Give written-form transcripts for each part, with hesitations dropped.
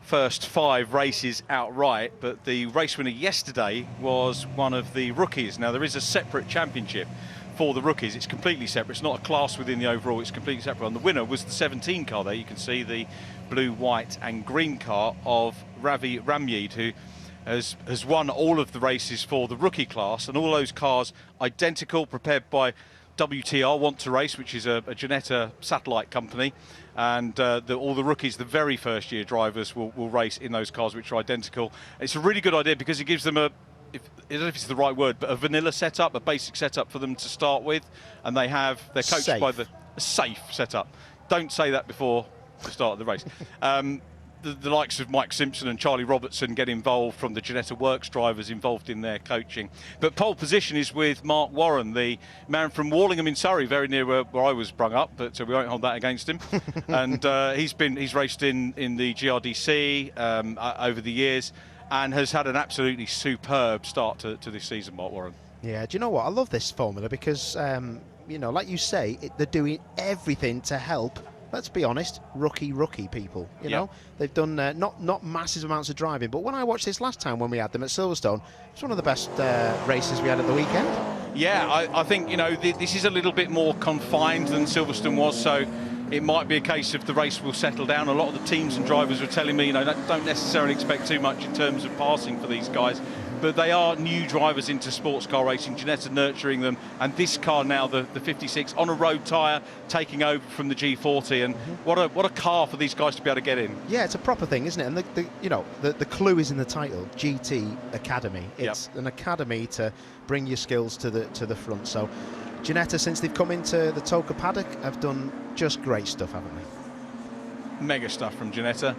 first 5 races outright, but the race winner yesterday was one of the rookies. Now, there is a separate championship for the rookies. It's completely separate. It's not a class within the overall. It's completely separate. And the winner was the 17 car there. You can see the blue, white and green car of Ravi Ramyeed, who has won all of the races for the rookie class, and all those cars identical, prepared by WTR, Want to Race, which is a Ginetta satellite company, and all the rookies, the very first year drivers, will race in those cars which are identical. It's a really good idea because it gives them I don't know if it's the right word, but a vanilla setup, a basic setup for them to start with, and they're coached by the safe setup. Don't say that before the start of the race. The likes of Mike Simpson and Charlie Robertson get involved from the Ginetta Works drivers involved in their coaching. But pole position is with Mark Warren, the man from Warlingham in Surrey, very near where I was sprung up, but we won't hold that against him. And he's raced in the GRDC over the years and has had an absolutely superb start to this season, Mark Warren. Yeah, do you know what? I love this formula because, you know, like you say, they're doing everything to help. Let's be honest, rookie people, you know. They've done not massive amounts of driving, but when I watched this last time when we had them at Silverstone, it's one of the best races we had at the weekend. Yeah, I think, you know, this is a little bit more confined than Silverstone was, so it might be a case of the race will settle down. A lot of the teams and drivers were telling me, you know, don't necessarily expect too much in terms of passing for these guys. But they are new drivers into sports car racing, Ginetta nurturing them, and this car now, the 56, on a road tyre, taking over from the G40, and what a car for these guys to be able to get in. Yeah, it's a proper thing, isn't it? And you know, the clue is in the title, GT Academy. It's an academy to bring your skills to the front. So Ginetta, since they've come into the Toka paddock, have done just great stuff, haven't they? Mega stuff from Ginetta.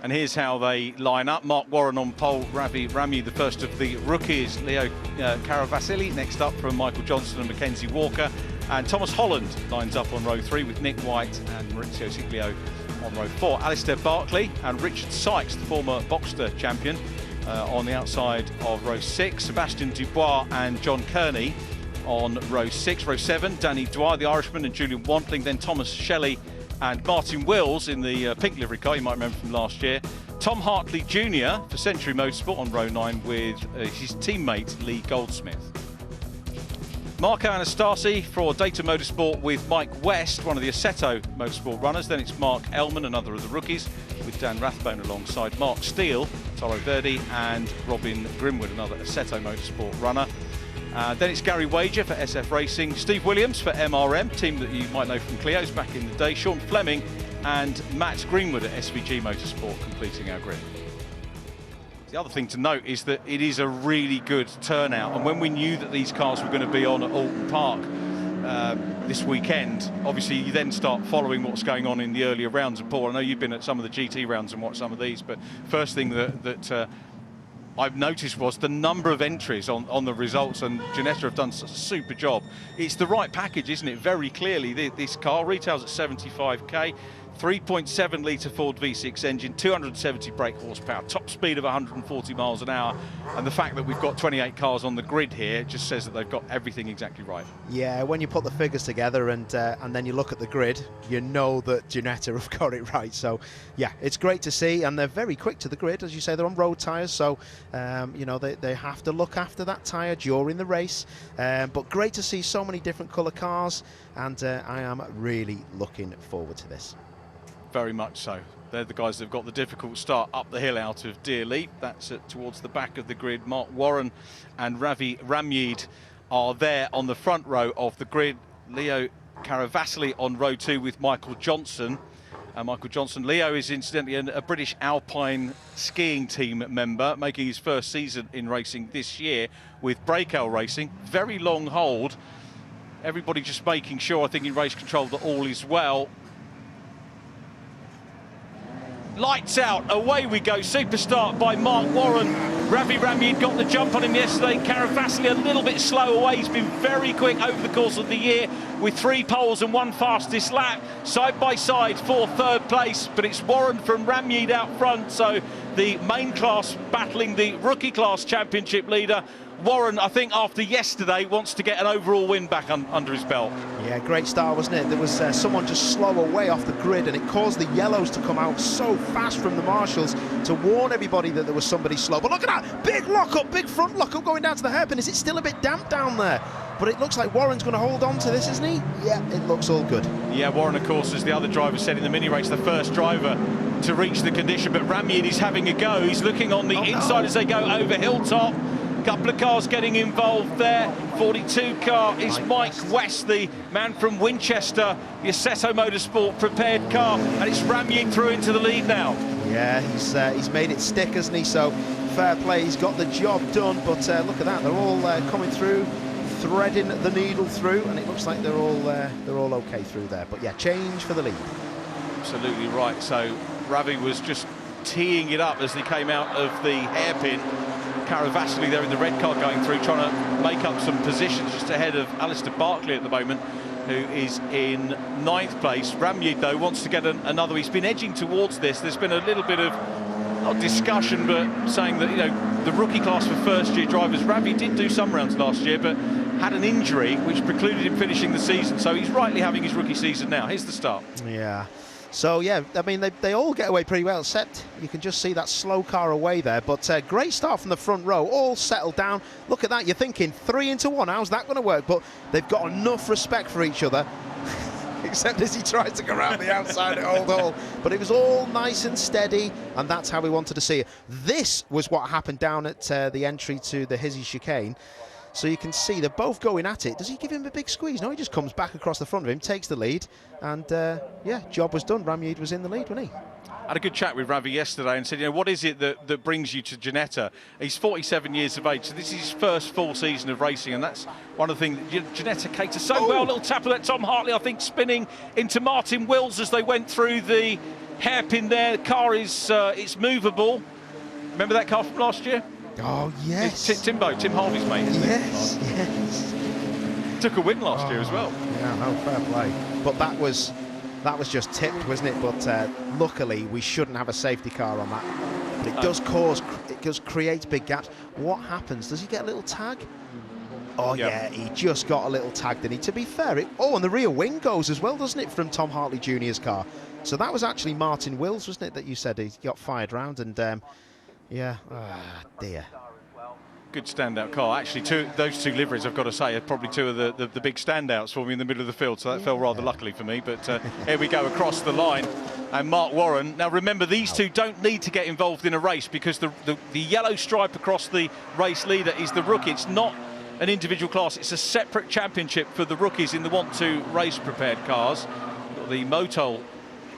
And here's how they line up. Mark Warren on pole, Ravi Ramyeed, the first of the rookies. Leo Caravasili next up from Michael Johnson and Mackenzie Walker. And Thomas Holland lines up on row 3 with Nick White and Maurizio Siglio on row 4. Alistair Barkley and Richard Sykes, the former Boxster champion, on the outside of row 6. Sebastian Dubois and John Kearney on row 6. Row 7, Danny Dwyer, the Irishman, and Julian Wantling. Then Thomas Shelley and Martin Wills in the pink livery car, you might remember from last year. Tom Hartley Jr. for Century Motorsport on row 9 with his teammate Lee Goldsmith. Marco Anastasi for Data Motorsport with Mike West, one of the Assetto Motorsport runners. Then it's Mark Ellman, another of the rookies, with Dan Rathbone alongside Mark Steele, Toro Verdi and Robin Grimwood, another Assetto Motorsport runner. Then it's Gary Wager for SF Racing, Steve Williams for MRM, team that you might know from Clio's back in the day, Sean Fleming and Matt Greenwood at SVG Motorsport completing our grid. The other thing to note is that it is a really good turnout, and when we knew that these cars were going to be on at Oulton Park this weekend, obviously you then start following what's going on in the earlier rounds. And Paul, I know you've been at some of the GT rounds and watched some of these, but first thing that I've noticed was the number of entries on the results, and Ginetta have done a super job. It's the right package, isn't it? Very clearly, this car retails at 75k, 3.7 litre Ford V6 engine, 270 brake horsepower, top speed of 140 miles an hour, and the fact that we've got 28 cars on the grid here just says that they've got everything exactly right. Yeah, when you put the figures together and then you look at the grid, you know that Ginetta have got it right. So yeah, it's great to see, and they're very quick to the grid. As you say, they're on road tyres, so you know, they have to look after that tyre during the race, but great to see so many different colour cars, and I am really looking forward to this. Very much so. They're the guys that have got the difficult start up the hill out of Deer Leap. That's towards the back of the grid. Mark Warren and Ravi Ramyeed are there on the front row of the grid. Leo Caravasili on row 2 with Michael Johnson. Leo is incidentally a British Alpine skiing team member, making his first season in racing this year with Breakout Racing. Very long hold. Everybody just making sure, I think, in race control that all is well. Lights out, away we go. Super start by Mark Warren. Ravi Ramyeed got the jump on him yesterday. Caravasili a little bit slow away. He's been very quick over the course of the year with 3 poles and 1 fastest lap. Side by side for 3rd place, but it's Warren from Ramyeed out front. So the main class battling the rookie class championship leader. Warren, I think after yesterday, wants to get an overall win back under his belt. Yeah, great start, wasn't it? There was someone just slow away off the grid, and it caused the yellows to come out so fast from the marshals to warn everybody that there was somebody slow. But look at that, big lock-up, big front lock-up going down to the hairpin. Is it still a bit damp down there? But it looks like Warren's going to hold on to this, isn't he? Yeah, it looks all good. Yeah, Warren, of course, as the other driver said in the mini race, the first driver to reach the condition, but Ramyid is having a go. He's looking on the inside as they go over Hilltop. Couple of cars getting involved there. 42 car is Mike West, the man from Winchester, the Assetto Motorsport prepared car, and it's Ramyid through into the lead now. Yeah, he's made it stick, hasn't he? So fair play, he's got the job done. But look at that, they're all coming through, threading the needle through, and it looks like they're all okay through there. But yeah, change for the lead. Absolutely right. So Ravi was just teeing it up as he came out of the hairpin. Caravasili there in the red car going through, trying to make up some positions just ahead of Alistair Barkley at the moment, who is in 9th place. Ramyid, though, wants to get another. He's been edging towards this. There's been a little bit of, not discussion, but saying that, you know, the rookie class for first-year drivers. Ravi did do some rounds last year, but had an injury which precluded him finishing the season. So he's rightly having his rookie season now. Here's the start. Yeah. So, yeah, I mean, they all get away pretty well, except you can just see that slow car away there. But great start from the front row, all settled down. Look at that, you're thinking 3 into 1, how's that going to work? But they've got enough respect for each other, except as he tries to go around the outside at Old Hall. But it was all nice and steady, and that's how we wanted to see it. This was what happened down at the entry to the Hizzy chicane. So you can see they're both going at it. Does he give him a big squeeze? No, he just comes back across the front of him, takes the lead, and yeah, job was done. Ramyid was in the lead, wasn't he? I had a good chat with Ravi yesterday and said, you know, what is it that brings you to Ginetta? He's 47 years of age, so this is his first full season of racing, and that's one of the things that Ginetta caters so well. A little tap of that Tom Hartley, I think, spinning into Martin Wills as they went through the hairpin there. The car is it's movable. Remember that car from last year? Oh, yes. It's Tim Harvey's mate, isn't yes, it? yes. Took a win last year as well. Yeah, no, fair play. But that was just tipped, wasn't it? But luckily, we shouldn't have a safety car on that. But it does create big gaps. What happens? Does he get a little tag? Oh, yeah, he just got a little tag, didn't he? To be fair, and the rear wing goes as well, doesn't it, from Tom Hartley Jr.'s car? So that was actually Martin Wills, wasn't it, that you said he got fired round, and yeah, dear. Good standout car. Actually, those two liveries, I've got to say, are probably two of the big standouts for me in the middle of the field, so that fell rather luckily for me. But here we go across the line, and Mark Warren. Now remember, these two don't need to get involved in a race because the yellow stripe across the race leader is the rookie. It's not an individual class, it's a separate championship for the rookies in the Want to Race prepared cars. Got the Motol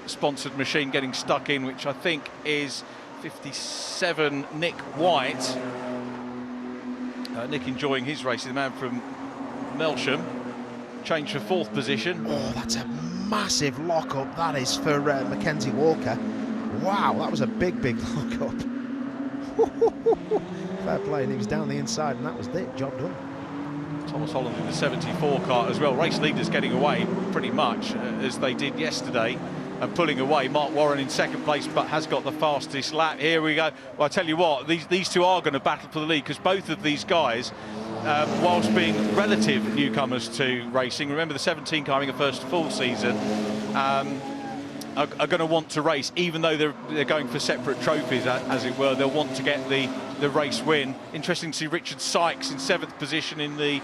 sponsored machine getting stuck in, which I think is 57 Nick White. Nick enjoying his race, the man from Melsham. Change for 4th position. Oh, that's a massive lock-up, that is, for Mackenzie Walker. Wow, that was a big lock-up. Fair play, and he was down the inside, and that was it, job done. Thomas Holland in the 74 car as well. Race leaders getting away pretty much as they did yesterday. And pulling away, Mark Warren in 2nd place, but has got the fastest lap. Here we go. Well, I tell you what, these two are going to battle for the lead, because both of these guys, whilst being relative newcomers to racing, remember the 17 car having a first full season, are going to want to race, even though they're going for separate trophies, as it were. They'll want to get the race win. Interesting to see Richard Sykes in 7th position in the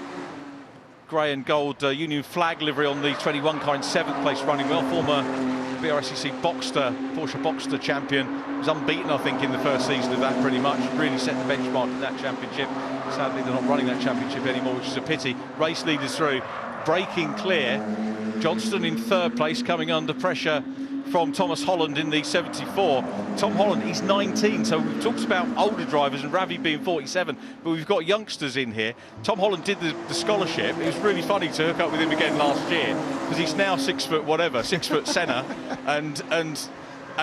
grey and gold Union flag livery on the 21 car in 7th place, running well. Former BRSEC Porsche Boxster champion, was unbeaten, I think, in the first season of that, pretty much. Really set the benchmark in that championship. Sadly, they're not running that championship anymore, which is a pity. Race leaders through, breaking clear. Johnston in 3rd place, coming under pressure from Thomas Holland in the 74. Tom Holland, he's 19, so we've talked about older drivers and Ravi being 47, but we've got youngsters in here. Tom Holland did the scholarship. It was really funny to hook up with him again last year, because he's now 6 foot whatever, 6 foot centre, and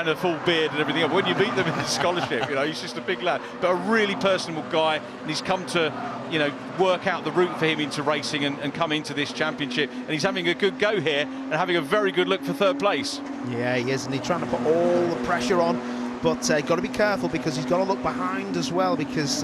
a full beard and everything else. When you meet them in the scholarship, you know, he's just a big lad, but a really personable guy, and he's come to, you know, work out the route for him into racing and come into this championship, and he's having a good go here and having a very good look for 3rd place. Yeah, he is, and he's trying to put all the pressure on, but got to be careful because he's got to look behind as well, because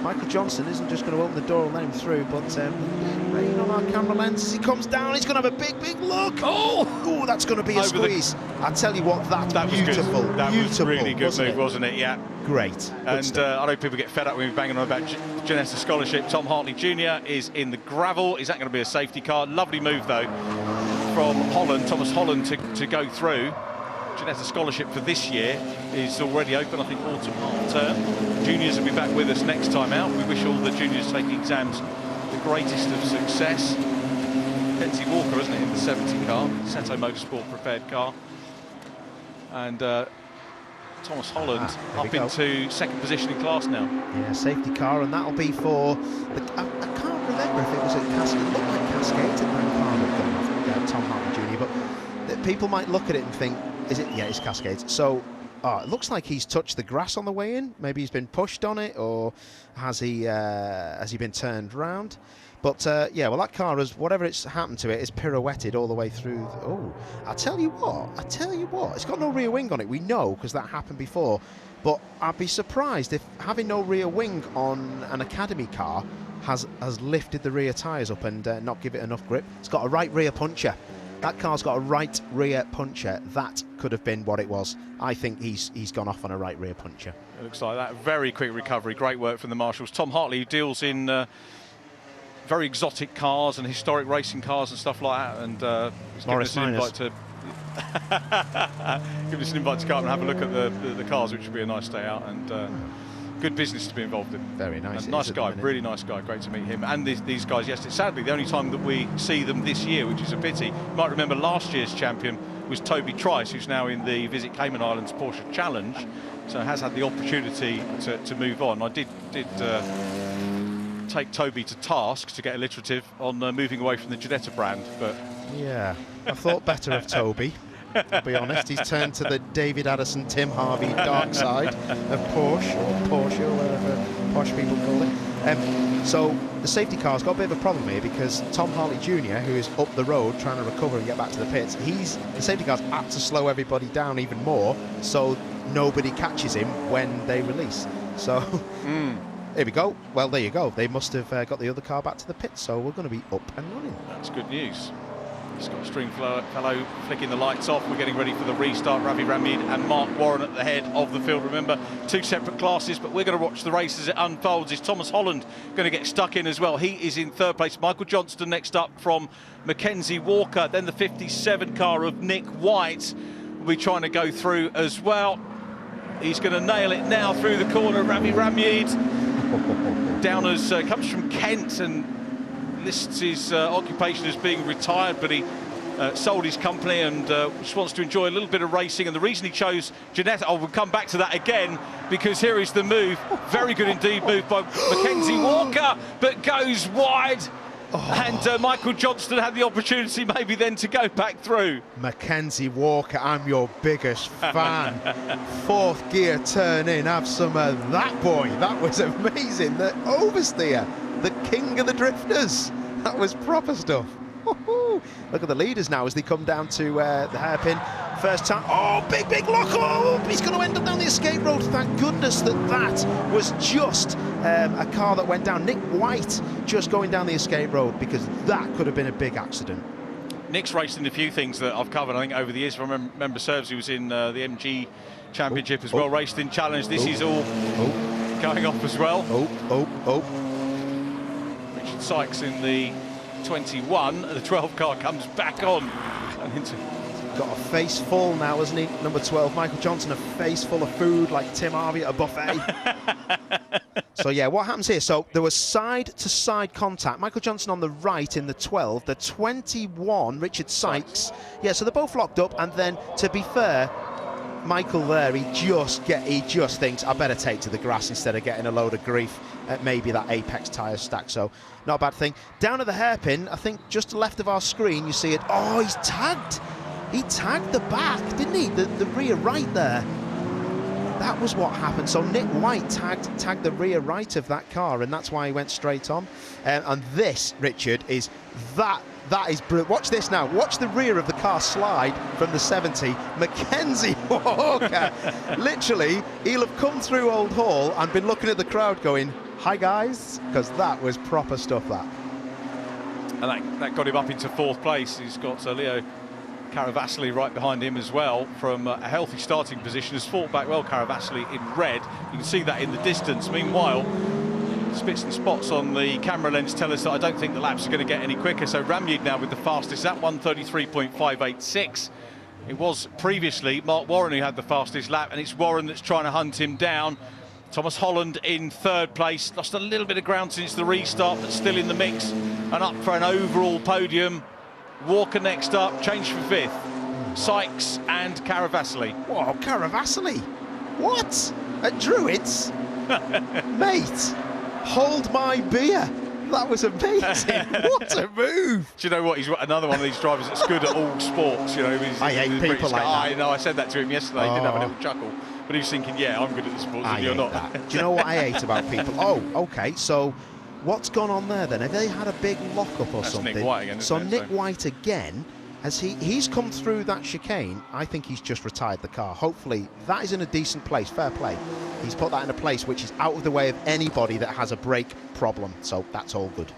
Michael Johnson isn't just going to open the door and let him through, but rain on our camera lens as he comes down. He's going to have a big look. Oh, that's going to be a squeeze. I tell you what, that was beautiful. That was a really good move, wasn't it? Yeah. Great. And I know people get fed up when we're banging on about Ginetta Scholarship. Tom Hartley Jr. is in the gravel. Is that going to be a safety car? Lovely move, though, from Holland, Thomas Holland, to go through. Ginetta Scholarship for this year is already open, I think, autumn half term. Juniors will be back with us next time out. We wish all the juniors taking exams the greatest of success. Mackenzie Walker, isn't it, in the 70 car, Seto Motorsport prepared car. And Thomas Holland up into second position in class now. Yeah, safety car, and that'll be for I can't remember if it was a Cascade. It looked like Cascade in that car that Tom Hartley Jr., but people might look at it and think, is it? Yeah, it's Cascades. So it looks like he's touched the grass on the way in. Maybe he's been pushed on it, or has he been turned round? But yeah, well, that car has, whatever it's happened to it, is pirouetted all the way through. Oh, I tell you what, it's got no rear wing on it. We know, because that happened before. But I'd be surprised if having no rear wing on an academy car has lifted the rear tyres up and not give it enough grip. It's got a right rear puncher. That car's got a right rear puncher. That could have been what it was. I think he's gone off on a right rear puncher. It looks like that. Very quick recovery. Great work from the marshals. Tom Hartley deals in very exotic cars and historic racing cars and stuff like that. And he's given us an invite to come and have a look at the cars, which would be a nice day out. And good business to be involved in. Very nice. And nice guy, really nice guy. Great to meet him and these guys yesterday. Sadly, the only time that we see them this year, which is a pity. You might remember last year's champion was Toby Trice, who's now in the Visit Cayman Islands Porsche Challenge, so has had the opportunity to move on. I did take Toby to task, to get alliterative, on moving away from the Ginetta brand, but yeah, I thought better of Toby. I'll be honest, he's turned to the David Addison, Tim Harvey dark side of Porsche, or whatever posh people call it. So the safety car's got a bit of a problem here, because Tom Hartley Jr., who is up the road trying to recover and get back to the pits, the safety car's had to slow everybody down even more, so nobody catches him when they release. So here we go. Well, there you go. They must have got the other car back to the pits, so we're going to be up and running. That's good news. Scott Stringfellow flicking the lights off. We're getting ready for the restart. Ravi Ramid and Mark Warren at the head of the field. Remember, two separate classes, but we're going to watch the race as it unfolds. Is Thomas Holland going to get stuck in as well? He is in third place. Michael Johnston next up from Mackenzie Walker. Then the 57 car of Nick White will be trying to go through as well. He's going to nail it now through the corner. Ravi Ramid Downers comes from Kent and lists his occupation as being retired, but he sold his company and just wants to enjoy a little bit of racing. And the reason he chose Ginetta, we'll come back to that again, because here is the move. Very good indeed move by Mackenzie Walker, but goes wide. And Michael Johnston had the opportunity maybe then to go back through. Mackenzie Walker, I'm your biggest fan. Fourth gear turn in, have some of that, boy. That was amazing. The oversteer, the king of the drifters. That was proper stuff. Look at the leaders now as they come down to the hairpin. First time, big lock. He's going to end up down the escape road. Thank goodness that was just a car that went down. Nick White just going down the escape road, because that could have been a big accident. Nick's raced in a few things that I've covered, I think, over the years. If I remember serves, he was in the MG Championship as well, raced in Challenge. This is all going off as well. Richard Sykes in the 21, the 12 car comes back on and into. Got a face full now, hasn't he? Number 12, Michael Johnson, a face full of food like Tim Harvey at a buffet. So yeah, what happens here? So there was side-to-side contact. Michael Johnson on the right in the 12, the 21, Richard Sykes. Yeah, so they're both locked up, and then, to be fair, Michael there, he just thinks, I better take to the grass instead of getting a load of grief at maybe that Apex tyre stack. So not a bad thing. Down at the hairpin, I think just left of our screen, you see it. Oh, he's tagged. He tagged the back, didn't he? The rear right there. That was what happened. So Nick White tagged the rear right of that car, and that's why he went straight on. And this, Richard, is that That is brilliant. Watch this now. Watch the rear of the car slide from the 70. Mackenzie Walker. Literally, he'll have come through Old Hall and been looking at the crowd going, "Hi guys," because that was proper stuff, that. And that got him up into 4th place. He's got Leo Caravasili right behind him as well from a healthy starting position. Has fought back well, Caravasili in red. You can see that in the distance. Meanwhile, spits and spots on the camera lens tell us that I don't think the laps are going to get any quicker. So Ramyed now with the fastest at 1:33.586. It was previously Mark Warren who had the fastest lap, and it's Warren that's trying to hunt him down. Thomas Holland in 3rd place, lost a little bit of ground since the restart, but still in the mix and up for an overall podium. Walker next up, changed for 5th. Sykes and Caravasili. Whoa, Caravasili! What? At Druids? Mate, hold my beer. That was amazing. What a move. Do you know what? He's another one of these drivers that's good at all sports. You know, I hate people like that. I know, I said that to him yesterday. He did have a little chuckle. But he was thinking, yeah, I'm good at the sports and you're not. That. Do you know what I hate about people? Oh, okay, so what's gone on there then? Have they had a big lock-up or something? Nick White again, so Nick White again, as he's come through that chicane, I think he's just retired the car. Hopefully that is in a decent place, fair play. He's put that in a place which is out of the way of anybody that has a brake problem, so that's all good.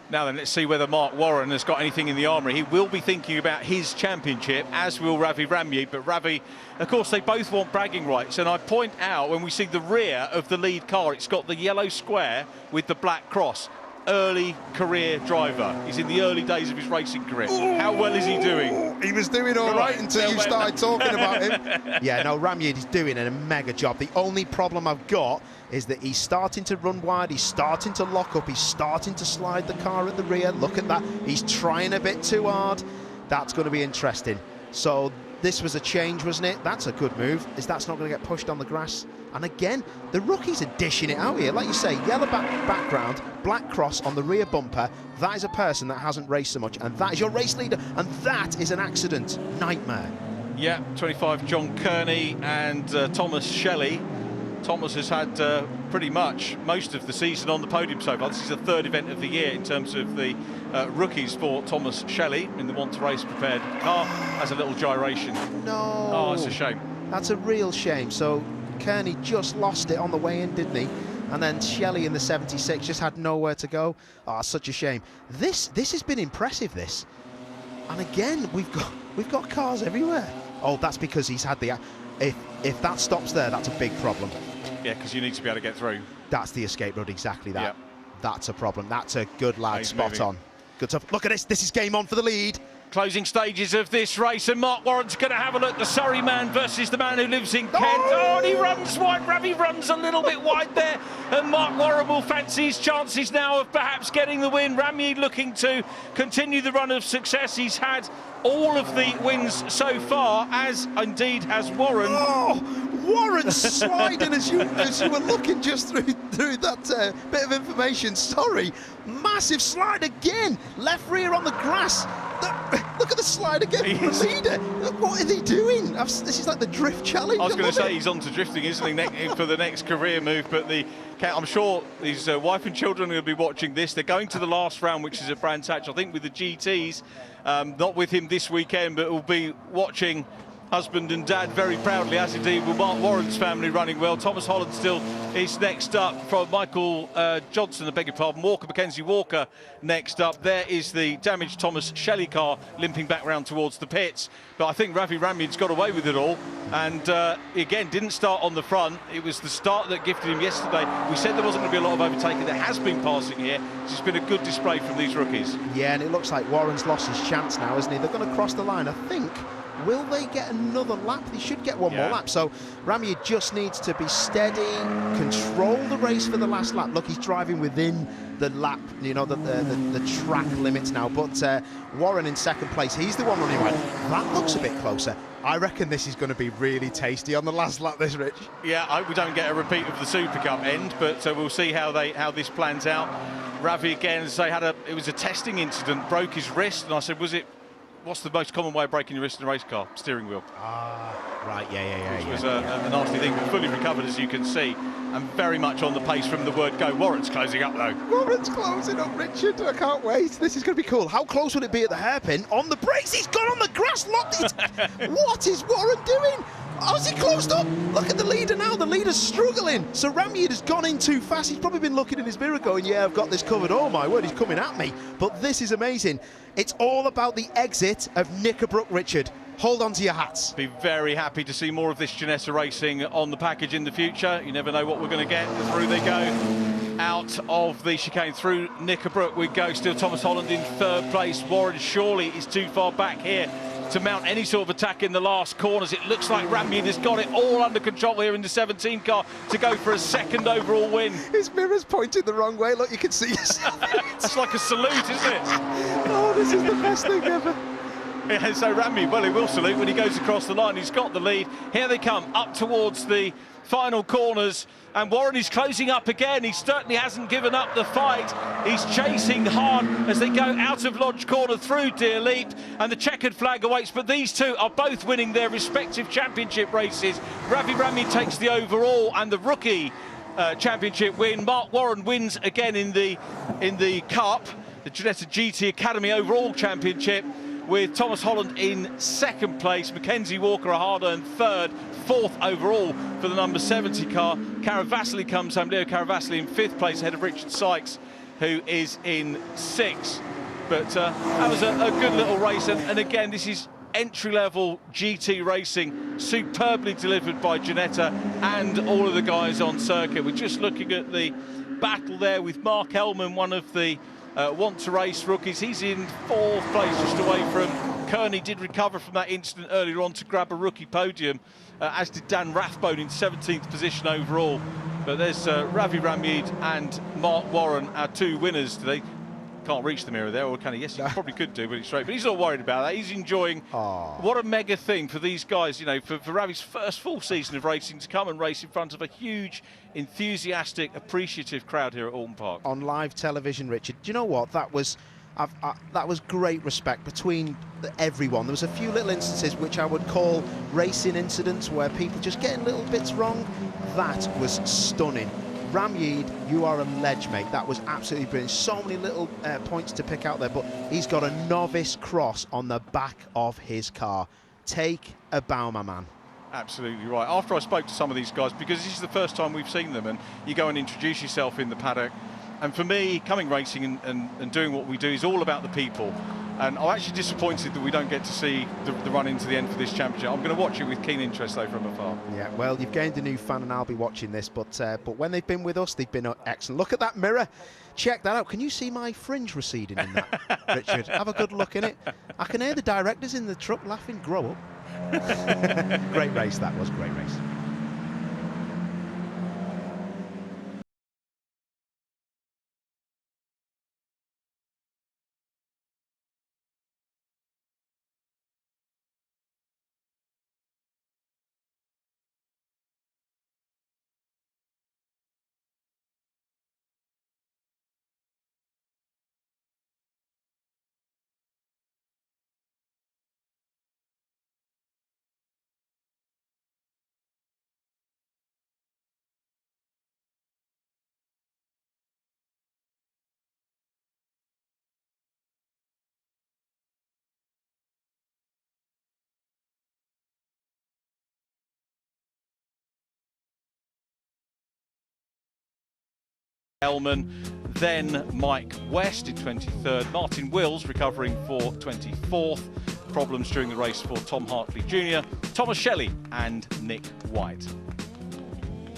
Now then, let's see whether Mark Warren has got anything in the armoury. He will be thinking about his championship, as will Ravi Ramyed. But Ravi, of course, they both want bragging rights. And I point out, when we see the rear of the lead car, it's got the yellow square with the black cross. Early career driver. He's in the early days of his racing career. Ooh, how well is he doing? He was doing all right until you started talking about him. Yeah, no, Ramyed is doing a mega job. The only problem I've got is that he's starting to run wide, he's starting to lock up, he's starting to slide the car at the rear. Look at that. He's trying a bit too hard. That's going to be interesting. So this was a change, wasn't it? That's a good move. That's not going to get pushed on the grass. And again, the rookies are dishing it out here. Like you say, yellow background, black cross on the rear bumper. That is a person that hasn't raced so much, and that is your race leader, and that is an accident. Nightmare. Yeah, 25 John Kearney and Thomas Shelley. Thomas has had pretty much most of the season on the podium so far. This is the 3rd event of the year in terms of the rookies for Thomas Shelley in the Want to Race prepared car. Has a little gyration. No. Oh, it's a shame. That's a real shame. So Kearney just lost it on the way in, didn't he? And then Shelley in the 76 just had nowhere to go. Oh, such a shame. This has been impressive, this. And again, we've got cars everywhere. Oh, that's because he's had the... If that stops there, that's a big problem. Yeah, because you need to be able to get through. That's the escape road, exactly that. Yep. That's a problem. That's a good lad, He's spot moving. on. Good stuff. Look at this. This is game on for the lead. Closing stages of this race, and Mark Warren's going to have a look. The Surrey man versus the man who lives in Kent. Oh, and he runs wide. Ravi runs a little bit wide there, and Mark Warren will fancy his chances now of perhaps getting the win. Ramyed looking to continue the run of success. He's had all of the wins so far, as indeed has Warren. Oh, Warren sliding as you were looking just through that bit of information. Sorry, massive slide again. Left rear on the grass. Look at the slide again from the leader. What are they doing? This is like the drift challenge. I was going to say he's on to drifting, isn't he, for the next career move. But I'm sure his wife and children will be watching this. They're going to the last round, which is at Brands Hatch, I think, with the GTs. Not with him this weekend, but will be watching husband and dad very proudly, as indeed will Mark Warren's family running well. Thomas Holland still is next up from Michael Johnson, I beg your pardon. Mackenzie Walker next up. There is the damaged Thomas Shelley car limping back round towards the pits. But I think Ravi Ramyed's got away with it all. And again, didn't start on the front. It was the start that gifted him yesterday. We said there wasn't going to be a lot of overtaking. There has been passing here. It's been a good display from these rookies. Yeah, and it looks like Warren's lost his chance now, isn't he? They're going to cross the line, I think. Will they get another lap? They should get one more lap. So Ramyed just needs to be steady, control the race for the last lap. Look, he's driving within the lap, you know, the track limits now. But Warren in 2nd place, he's the one running wide. That looks a bit closer. I reckon this is going to be really tasty on the last lap, this, Rich. Yeah, I hope we don't get a repeat of the Super Cup end, but we'll see how this plans out. Ravi again, as it was a testing incident, broke his wrist, and I said, what's the most common way of breaking your wrist in a race car? Steering wheel. Right, which was a nasty thing, but fully recovered, as you can see, and very much on the pace from the word go. Warren's closing up, though. Warren's closing up, Richard. I can't wait. This is going to be cool. How close would it be at the hairpin? On the brakes, he's gone on the grass. Locked it. What is Warren doing? How's he closed up? Look at the leader now. The leader's struggling. So Ramyid has gone in too fast. He's probably been looking in his mirror going, yeah, I've got this covered. Oh, my word, he's coming at me. But this is amazing. It's all about the exit of Knickerbrook, Richard. Hold on to your hats. Be very happy to see more of this Ginetta racing on the package in the future. You never know what we're going to get. Through they go. Out of the chicane through Knickerbrook we go. Still Thomas Holland in third place. Warren surely is too far back here to mount any sort of attack in the last corners. It looks like Ramyid has got it all under control here in the 17 car to go for a second overall win. His mirror's pointed the wrong way. Look, you can see yourself. It's like a salute, isn't it? Oh, this is the best thing ever. Yeah, so Ramyid, well, he will salute when he goes across the line. He's got the lead. Here they come, up towards the final corners. And Warren is closing up again. He certainly hasn't given up the fight. He's chasing hard as they go out of Lodge Corner through Deer Leap. And the checkered flag awaits. But these two are both winning their respective championship races. Ravi Ramyid takes the overall and the rookie championship win. Mark Warren wins again in the Cup, the Ginetta GT Academy overall championship, with Thomas Holland in second place, Mackenzie Walker a hard-earned third, fourth overall for the number 70 car. Caravasili comes home, Leo Caravasili in fifth place ahead of Richard Sykes, who is in sixth. But that was a good little race, and again, this is entry-level GT racing, superbly delivered by Ginetta and all of the guys on circuit. We're just looking at the battle there with Mark Ellman, one of the Want to Race rookies. He's in fourth place, just away from Kearney. Did recover from that incident earlier on to grab a rookie podium, as did Dan Rathbone in 17th position overall. But there's Ravi Ramyid and Mark Warren, our two winners today. Can't reach the mirror there, or can he? Yes, he probably could do, but it's straight. But he's not worried about that. He's enjoying. What a mega thing for these guys, you know, for Ravi's first full season of racing to come and race in front of a huge, enthusiastic, appreciative crowd here at Oulton Park. On live television, Richard, do you know what? That was great respect between everyone. There was a few little instances which I would call racing incidents where people just getting little bits wrong. That was stunning. Ramyid, you are a ledge, mate. That was absolutely brilliant. So many little points to pick out there, but he's got a novice cross on the back of his car. Take a bow, my man. Absolutely right. After I spoke to some of these guys, because this is the first time we've seen them, and you go and introduce yourself in the paddock, and for me, coming racing and doing what we do is all about the people. And I'm actually disappointed that we don't get to see the run into the end for this championship. I'm going to watch it with keen interest, though, from afar. Yeah, well, you've gained a new fan, and I'll be watching this. But when they've been with us, they've been excellent. Look at that mirror. Check that out. Can you see my fringe receding in that, Richard? Have a good look in it. I can hear the directors in the truck laughing. Grow up. Great race, that was. Great race. Ellman, then Mike West in 23rd, Martin Wills recovering for 24th, problems during the race for Tom Hartley Jr., Thomas Shelley and Nick White.